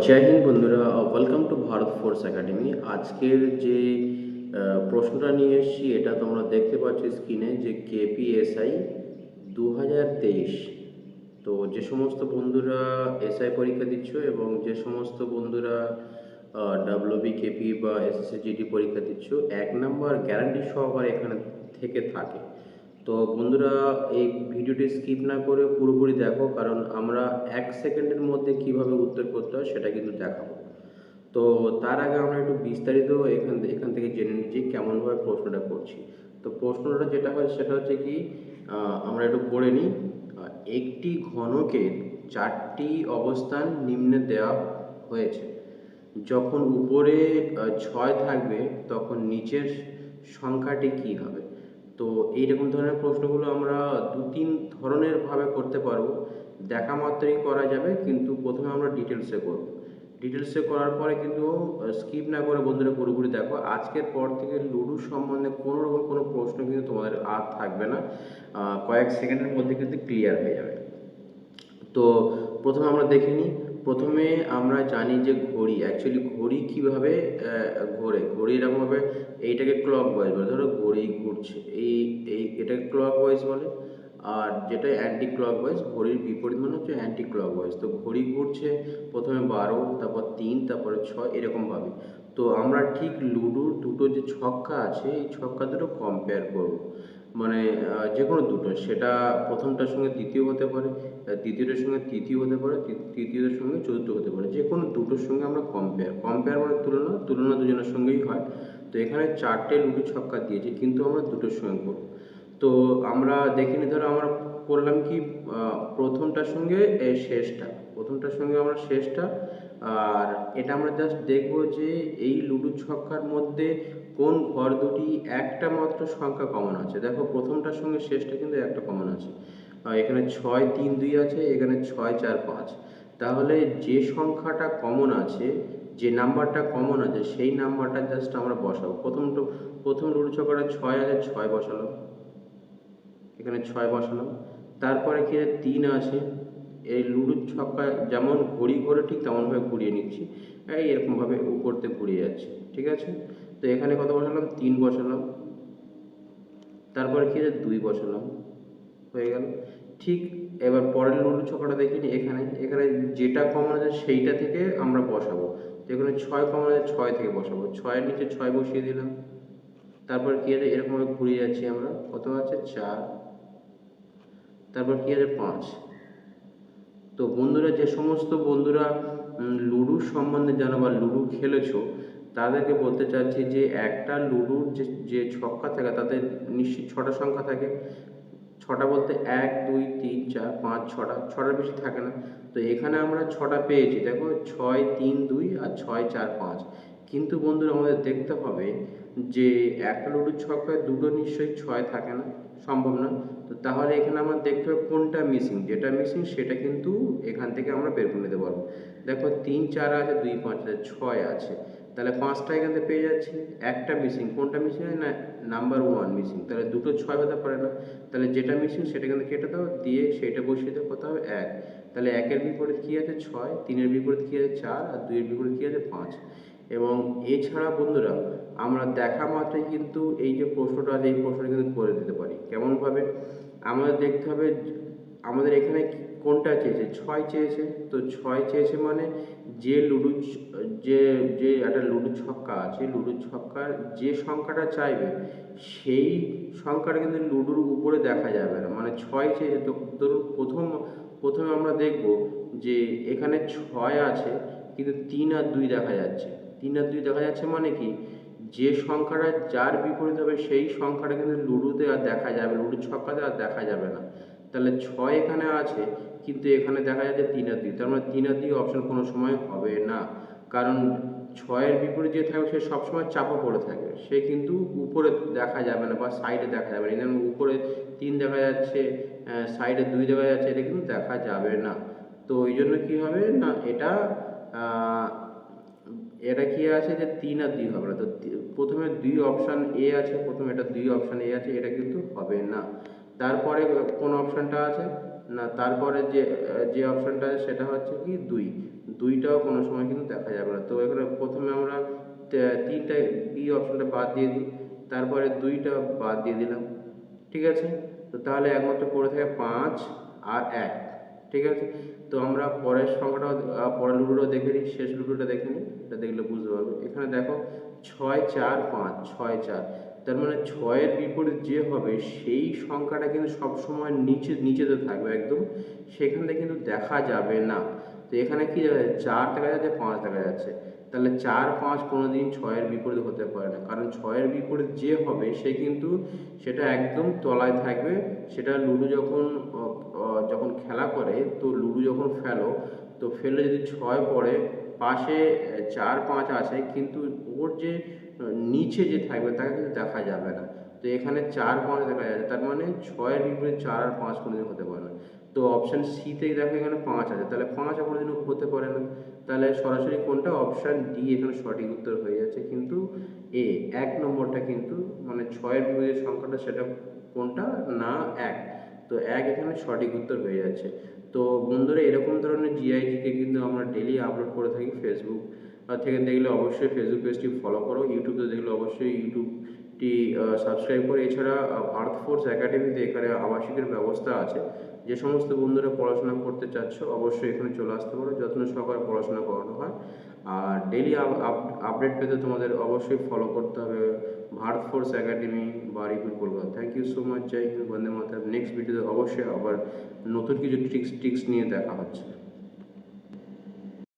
জয় হিন্দ বন্ধুরা, welcome to Bharat force academy. আজকের যে প্রশ্নটা নিয়ে এসেছি এটা তোমরা দেখতে পাচ্ছ স্ক্রিনে, যে কেপিএসআই 2023। তো যে সমস্ত বন্ধুরা এসআই পরীক্ষা দিচ্ছ এবং যে সমস্ত বন্ধুরা ডাব্লিউবি কেপি বা এসএসসি জিডি পরীক্ষা দিচ্ছ, 1 নম্বর গ্যারান্টি সহকারে এখানে থেকে থাকে। তো বন্ধুরা, এই ভিডিওটি স্কিপ না করে পুরোপুরি দেখো, কারণ আমরা 1 সেকেন্ডের মধ্যে কিভাবে উত্তর করতে হয় সেটা কিন্তু দেখাবো। তো তার আগে আমরা একটু বিস্তারিত এখান থেকে জেনে নিচ্ছি কেমনভাবে প্রশ্নটা করছি। তো প্রশ্নটা যেটা হয় সেটা হচ্ছে কি, আমরা একটু পড়ে নিই। একটি ঘনকের 4টি অবস্থান নিম্নে দেওয়া হয়েছে। যখন উপরে 6 থাকবে তখন নিচের সংখ্যাটি কী হবে। তো এইরকম ধরনের প্রশ্নগুলো আমরা 2-3 ধরনের ভাবে করতে পারবো। দেখা মাত্রই করা যাবে, কিন্তু প্রথমে আমরা ডিটেলসে করব। ডিটেলসে করার পরে কিন্তু স্কিপ না করে বন্ধুরা পুরোপুরি দেখো। আজকের পর থেকে লুডো সম্বন্ধে কোনো রকম কোনো প্রশ্ন কিন্তু তোমাদের আর থাকবে না, কয়েক সেকেন্ডের মধ্যে কিন্তু ক্লিয়ার হয়ে যাবে। তো প্রথমে আমরা দেখে নিই। প্রথমে আমরা জানি যে ঘড়ি কীভাবে ঘোরে। ঘড়ি এরকমভাবে, এইটাকে ক্লক ওয়াইজ বলে, ধরো ঘড়ি ঘুরছে, এটাকে ক্লক ওয়াইজ বলে। আর যেটা অ্যান্টি ক্লক ওয়াইজ, ঘড়ির বিপরীত মানে হচ্ছে অ্যান্টি ক্লক ওয়াইজ। তো ঘড়ি ঘুরছে প্রথমে 12, তারপর 3, তারপরে 6, এরকমভাবে। তো আমরা ঠিক লুডোর দুটো যে ছক্কা আছে, এই ছক্কা দুটো কম্পেয়ার করব। মানে যে কোনো দুটো, সেটা প্রথমটার সঙ্গে দ্বিতীয় হতে পারে, দ্বিতীয়টার সঙ্গে তৃতীয় হতে পারে, তৃতীয়টার সঙ্গে চতুর্থ হতে পারে। যে কোনো দুটোর সঙ্গে আমরা কম্পেয়ার মানে তুলনা দুজনের সঙ্গেই হয়। তো এখানে 4টে লুডো ছক্কা দিয়েছে, কিন্তু আমরা দুটোর সঙ্গে করব। তো আমরা দেখে নিই, ধরো আমরা করলাম কি, প্রথমটার সঙ্গে আমরা শেষটা। আর এটা আমরা জাস্ট দেখব যে এই লুডো ছক্কার মধ্যে কোন ঘর দুটি একটা মাত্র সংখ্যা কমন আছে। দেখো প্রথমটার সঙ্গে শেষটা কিন্তু একটা কমন আছে। এখানে 6, 3, 2 আছে, এখানে 6, 4, 5। তাহলে যে সংখ্যাটা কমন আছে, যে নাম্বারটা কমন আছে, সেই নাম্বারটা জাস্ট আমরা বসাবো। প্রথম লুডো ছক্কাটা 6 আছে, 6 বসালাম, এখানে 6 বসালাম। তারপরে কি 3 আছে, এই লুডোর ছক্কা যেমন ঘড়ি ঘোরে ঠিক তেমনভাবে ঘুরিয়ে নিচ্ছি, এরকমভাবে উপরতে ঘুরিয়ে যাচ্ছে, ঠিক আছে। তো এখানে কত বসালাম, 3 বসালাম। তারপরে কি 2 বসালাম, হয়ে গেল। ঠিক এবার পরের লুডো ছক্কাটা দেখে নিই। এখানে যেটা কমন আছে সেইটা থেকে আমরা বসাবো। তো এখানে 6 কমন আছে, 6 থেকে বসাবো, 6-এর নিচে 6 বসিয়ে দিলাম। তারপর কি আছে, এরকমভাবে ঘুরিয়ে যাচ্ছি আমরা, কত আছে 4। তারপর কি আছে 5। তো বন্ধুরা, যে সমস্ত বন্ধুরা লুডো সম্বন্ধে জানো বা লুডো খেলেছো, তাদেরকে বলতে চাচ্ছি যে একটা লুডোর যে ছক্কা থাকে তাতে নিশ্চিত 6টা সংখ্যা থাকে। 6টা বলতে 1, 2, 3, 4, 5, 6টা, 6টার বেশি থাকে না। তো এখানে আমরা 6টা পেয়েছি, দেখো 6, 3, 2 আর 6, 4, 5। কিন্তু বন্ধুরা আমাদের দেখতে হবে যে একটা লুডোর ছক্কায় দুটো নিশ্চয়ই 6 থাকে না, সম্ভব না। তো তাহলে এখানে আমরা দেখতে হবে কোনটা মিসিং, যেটা মিসিং সেটা কিন্তু এখান থেকে আমরা বের করে নিতে পারবো। দেখো 3, 4 আছে, 2, 5 আছে, 6 আছে, তাহলে 5টা এখান থেকে পেয়ে যাচ্ছি। একটা মিসিং, কোনটা মিসিং না, নাম্বার 1 মিসিং, তাহলে দুটো 6 হতে পারে না। তাহলে যেটা মিসিং সেটা কিন্তু কেটে দাও, দিয়ে সেটা বসিয়ে দাও, কত হবে 1। তাহলে 1-এর বিপরীত কী আছে 6, 3-এর বিপরীত কী আছে 4, আর 2-এর বিপরীত কী আছে 5। এবং এছাড়া বন্ধুরা, আমরা দেখা মাত্রই কিন্তু এই যে প্রশ্নটা আছে, এই প্রশ্নটা কিন্তু করে দিতে পারি। কেমনভাবে, আমাদের দেখতে হবে আমাদের এখানে কোনটা চেয়েছে, 6 চেয়েছে। তো 6 চেয়েছে মানে যে লুডো যে যে একটা লুডো ছক্কা আছে, লুডো ছক্কার যে সংখ্যাটা চাইবে সেই সংখ্যাটা কিন্তু লুডোর উপরে দেখা যাবে না। মানে 6 চেয়েছে, তো ধরুন প্রথমে আমরা দেখব যে এখানে 6 আছে, কিন্তু 3 আর 2 দেখা যাচ্ছে। 3 আর 2 দেখা যাচ্ছে মানে কি, যে সংখ্যাটা যার বিপরীত হবে সেই সংখ্যাটা কিন্তু লুডোতে আর দেখা যাবে, লুডো ছক্কাতে আর দেখা যাবে না। তাহলে 6 এখানে আছে, কিন্তু এখানে দেখা যাচ্ছে 3 আর 2, তার মানে 3 আর 2 অপশন কোনো সময় হবে না। কারণ 6-এর বিপরীত যে থাকবে সে সবসময় চাপা পড়ে থাকবে, সে কিন্তু উপরে দেখা যাবে না বা সাইডে দেখা যাবে না। যেমন উপরে 3 দেখা যাচ্ছে, সাইডে 2 দেখা যাচ্ছে, এটা কিন্তু দেখা যাবে না। তো ওই জন্য কী হবে না, এটা কি আছে যে 3 আর 2 হবে না। তো প্রথমে 2 অপশান এ আছে, প্রথমে এটা 2 অপশান এ আছে, এটা কিন্তু হবে না। তারপরে কোন অপশানটা আছে, না, তারপরে যে যে অপশানটা আছে সেটা হচ্ছে কি দুই, দুইটাও কোনো সময় কিন্তু দেখা যাবে না। তো এখানে প্রথমে আমরা তিনটা বি অপশানটা বাদ দিয়ে দিই, তারপরে দুইটা বাদ দিয়ে দিলাম, ঠিক আছে। তো তাহলে একমাত্র পড়ে থাকে 5 আর 1, ঠিক আছে। তো আমরা পরের সংখ্যাটা পরের লুডোটা দেখে নিই, শেষ লুডোটা দেখে নিই, এটা দেখলে বুঝতে পারবে। এখানে দেখো 6 4 5, 6 4, তার মানে 6-এর বিপরীত যে হবে সেই সংখ্যাটা কিন্তু সবসময় নিচেতে থাকবে একদম, সেখান থেকে কিন্তু দেখা যাবে না। তো এখানে কি দেখা যাচ্ছে, 4 দেখা যাচ্ছে, 5 দেখা যাচ্ছে, তাহলে 4 5 কোনোদিন 6-এর বিপরীত হতে পারে না, কারণ 6-এর বিপরীত যে হবে সে কিন্তু সেটা একদম তলায় থাকবে। সেটা লুডো যখন যখন খেলা করে, তো লুডো যখন ফেলো, তো ফেলে যদি 6 পড়ে, পাশে 4 5 আছে, কিন্তু ওর যে নিচে যে থাকবে তাকে কিন্তু দেখা যাবে না। তো এখানে 4 5 দেখা যাচ্ছে, তার মানে 6-এর বিপরীত 4 আর 5 কোনোদিন হতে পারে না। তো অপশান সিতেই দেখো এখানে 5 আছে, তাহলে 5 কোনোদিনও হতে পারে না। তাহলে সরাসরি কোনটা, অপশান ডি এখানে সঠিক উত্তর হয়ে যাচ্ছে। কিন্তু এ 1 নম্বরটা কিন্তু মানে 6-এর বিপরীত সংখ্যাটা সেটা কোনটা না 1, তো 1 এখানে সঠিক উত্তর হয়ে যাচ্ছে। তো বন্ধুরা, এরকম ধরনের জিআইজিকে কিন্তু আমরা ডেলি আপলোড করে থাকি। ফেসবুক থেকে দেখলে অবশ্যই ফেসবুক পেজটি ফলো করো, ইউটিউবে দেখলে অবশ্যই ইউটিউবটি সাবস্ক্রাইব করো। এছাড়া ভারত ফোর্স একাডেমিতে এখানে আবাসিকের ব্যবস্থা আছে। যে সমস্ত বন্ধুরা পড়াশোনা করতে চাচ্ছ অবশ্যই এখানে চলে আসতে পারো, যত্ন সহকারে পড়াশোনা করানো হয়। আর ডেলি আপডেট পেতে তোমাদের অবশ্যই ফলো করতে হবে Bharat force academy Baruipur Kolkata. Thank you so much, জয় হিন্দ, বন্দে মাতরম। নেক্সট ভিডিওতে অবশ্যই আবার নতুন কিছু ট্রিক্স নিয়ে দেখা হচ্ছে।